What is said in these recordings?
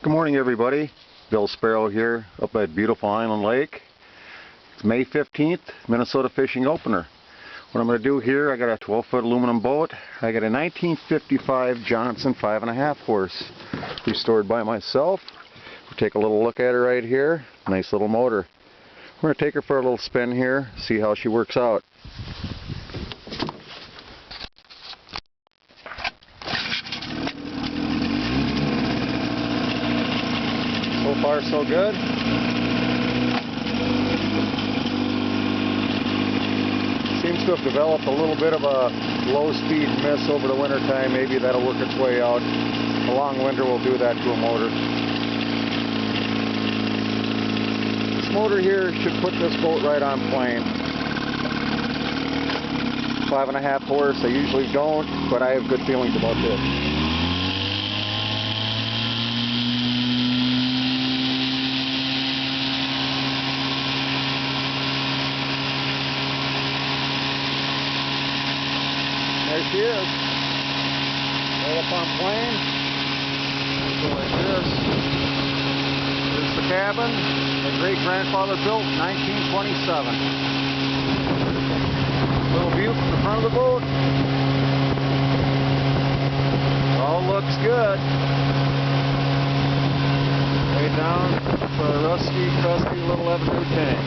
Good morning, everybody. Bill Sparrow here up at beautiful Island Lake. It's May 15th, Minnesota Fishing Opener. What I'm going to do here, I got a 12-foot aluminum boat. I got a 1955 Johnson 5.5 horse restored by myself. We'll take a little look at her right here. Nice little motor. We're going to take her for a little spin here, see how she works out. So far, so good. Seems to have developed a little bit of a low-speed miss over the winter time. Maybe that'll work its way out. A long winter will do that to a motor. This motor here should put this boat right on plane. 5.5 horse. I usually don't, but I have good feelings about this. There she is, right up on plane. Go like this. Here's the cabin. My great-grandfather built 1927. Little view from the front of the boat. All looks good. Way down for a rusty, crusty little Avenue tank.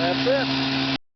That's it.